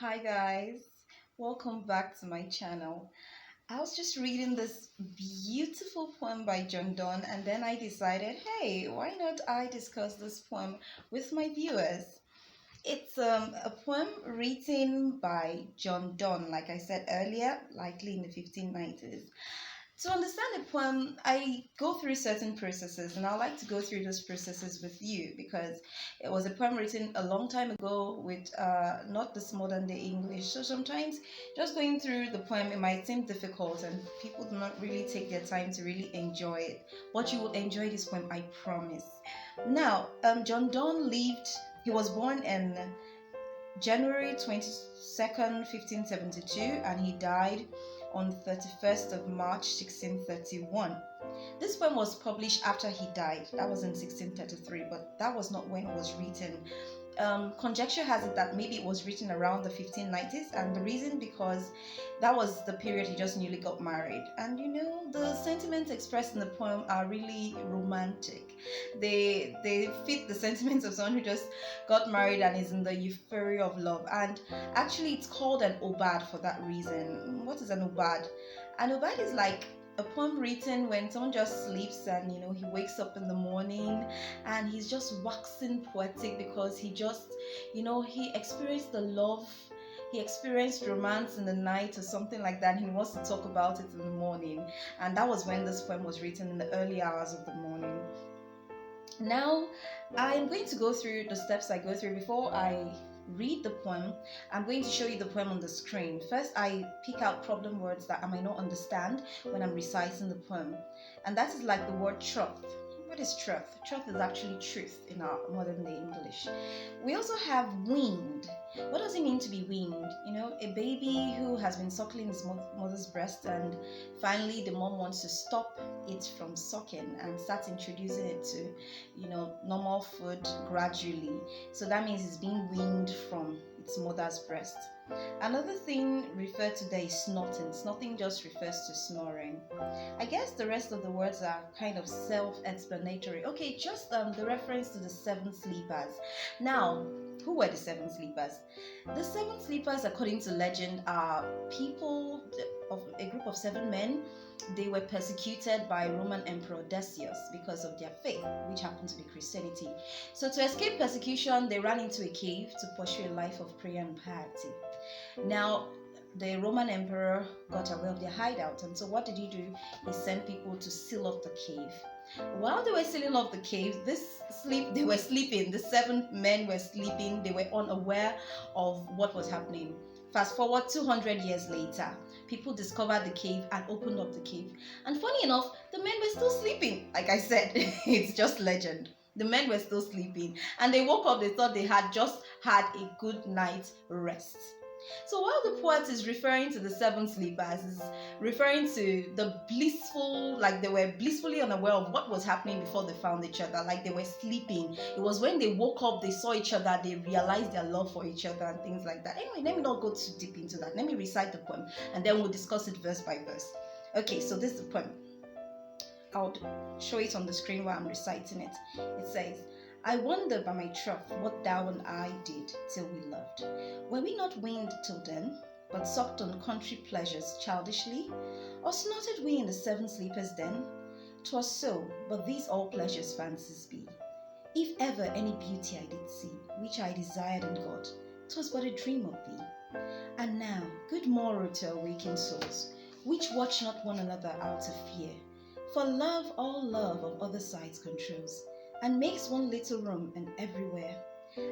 Hi guys, welcome back to my channel. I was just reading this beautiful poem by John Donne and then I decided, hey, why not I discuss this poem with my viewers? It's a poem written by John Donne, like I said earlier, likely in the 1590s. To understand a poem, I go through certain processes, and I like to go through those processes with you because it was a poem written a long time ago with not this modern day English. So sometimes just going through the poem, it might seem difficult, and people do not really take their time to really enjoy it. But you will enjoy this poem, I promise. Now, John Donne lived, he was born in January 22nd, 1572, and he died on 31st of March 1631. This poem was published after he died. That was in 1633, but that was not when it was written. Conjecture has it that maybe it was written around the 1590s, and the reason because that was the period he just newly got married. And the sentiments expressed in the poem are really romantic. They fit the sentiments of someone who just got married and is in the euphoria of love. And actually, it's called an aubade for that reason. What is an aubade? An aubade is like a poem written when someone just sleeps and he wakes up in the morning and he's just waxing poetic because he just he experienced the love, he experienced romance in the night or something like that, and he wants to talk about it in the morning. And that was when this poem was written, in the early hours of the morning. Now, I'm going to go through the steps I go through before I read the poem. I'm going to show you the poem on the screen. First, I pick out problem words that I might not understand when I'm reciting the poem. And that is like the word truth. What is truth? Truth is actually truth in our modern day English. We also have weaned. What does it mean to be weaned? A baby who has been suckling his mother's breast, and finally the mom wants to stop it from sucking and start introducing it to normal food gradually. So that means it's being weaned from its mother's breast. Another thing referred to there is snorting. Snorting just refers to snoring. I guess the rest of the words are kind of self-explanatory. Okay, just the reference to the seven sleepers. Now, who were the seven sleepers? The seven sleepers, according to legend, are people of a group of seven men. They were persecuted by Roman Emperor Decius because of their faith, which happened to be Christianity. So to escape persecution, they ran into a cave to pursue a life of prayer and piety. Now, the Roman emperor got aware of their hideout, and so what did he do? He sent people to seal off the cave. While they were sealing off the cave, they were sleeping. The seven men were sleeping. They were unaware of what was happening. Fast forward 200 years later, people discovered the cave and opened up the cave. And funny enough, the men were still sleeping. Like I said, it's just legend. The men were still sleeping. And they woke up, they thought they had just had a good night's rest. So while the poet is referring to the seven sleepers, is referring to the blissful, like they were blissfully unaware of what was happening before they found each other, like they were sleeping. It was when they woke up, they saw each other, they realized their love for each other and things like that. Anyway, let me not go too deep into that. Let me recite the poem and then we'll discuss it verse by verse. Okay, so this is the poem. I'll show it on the screen while I'm reciting it. It says, I wonder by my troth what thou and I did till we loved. Were we not weaned till then, but sucked on country pleasures childishly? Or snorted we in the seven sleepers then? 'Twas so, but these all pleasures fancies be. If ever any beauty I did see, which I desired and got, 'twas but a dream of thee. And now, good morrow to awakened souls, which watch not one another out of fear. For love all love of other sides controls, and makes one little room and everywhere.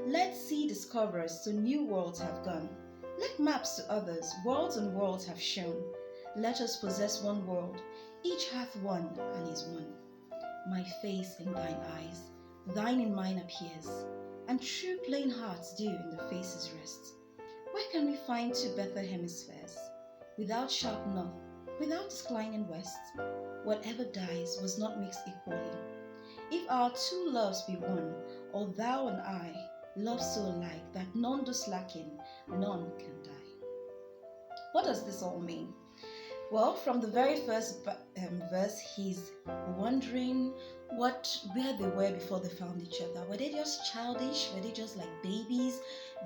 Let sea discoverers to new worlds have gone. Let maps to others, worlds and worlds have shown. Let us possess one world, each hath one and is one. My face in thine eyes, thine in mine appears, and true plain hearts do in the faces rest. Where can we find two better hemispheres? Without sharp north, without declining west, whatever dies was not mixed equally. If our two loves be one, or thou and I, love so alike that none does lacking, none can die. What does this all mean? Well, from the very first verse, he's wondering where they were before they found each other. Were they just childish? Were they just like babies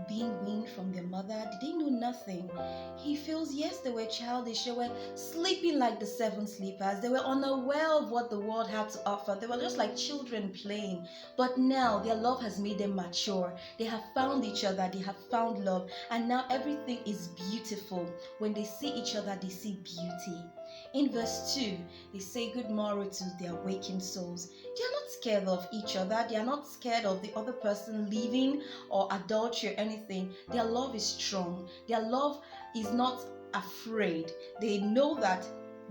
being weaned from their mother? Did they know nothing? He feels yes, they were childish. They were sleeping like the seven sleepers. They were unaware of what the world had to offer. They were just like children playing. But now their love has made them mature. They have found each other. They have found love. And now everything is beautiful. When they see each other, they see beauty. In verse 2, they say good morrow to their waking souls. They are not scared of each other. They are not scared of the other person leaving or adultery or anything. Their love is strong. Their love is not afraid. They know that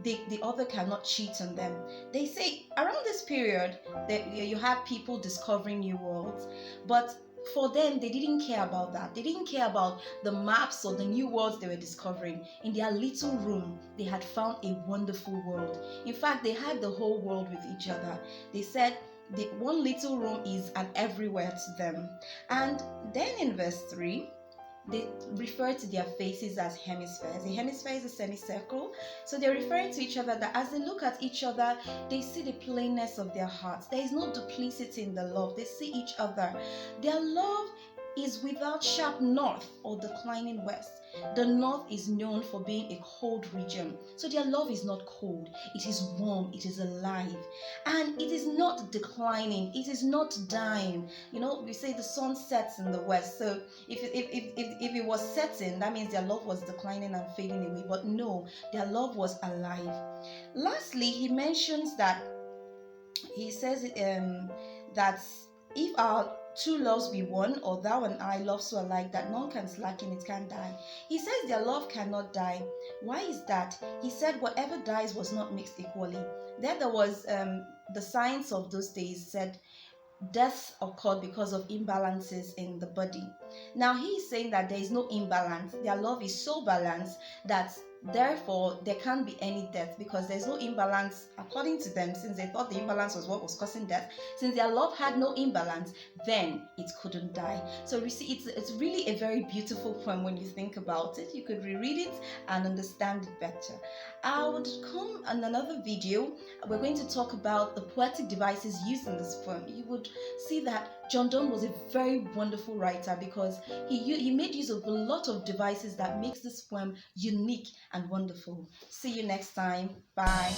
the other cannot cheat on them. They say around this period that you had people discovering new worlds, but for them, they didn't care about that. They didn't care about the maps or the new worlds they were discovering. In their little room, they had found a wonderful world. In fact, they had the whole world with each other. They said the one little room is an everywhere to them. And then in verse 3, they refer to their faces as hemispheres. A hemisphere is a semicircle. So they're referring to each other that as they look at each other, they see the plainness of their hearts. There is no duplicity in the love. They see each other. Their love is without sharp north or declining west. The north is known for being a cold region. So their love is not cold. It is warm. It is alive. And it is not declining. It is not dying. You know, we say the sun sets in the west. So if it was setting, that means their love was declining and fading away. But no, their love was alive. Lastly, he mentions that, he says that if our two loves be one, or thou and I love so alike that none can slacken, it can't die. He says their love cannot die. Why is that? He said whatever dies was not mixed equally. There was the science of those days said death occurred because of imbalances in the body. Now he is saying that there is no imbalance. Their love is so balanced that therefore there can't be any death, because there's no imbalance according to them, since they thought the imbalance was what was causing death. Since their love had no imbalance, then it couldn't die. So you see, it's really a very beautiful poem when you think about it. You could reread it and understand it better. I would come on another video. We're going to talk about the poetic devices used in this poem. You would see that John Donne was a very wonderful writer, because he made use of a lot of devices that makes this poem unique and wonderful. See you next time. Bye.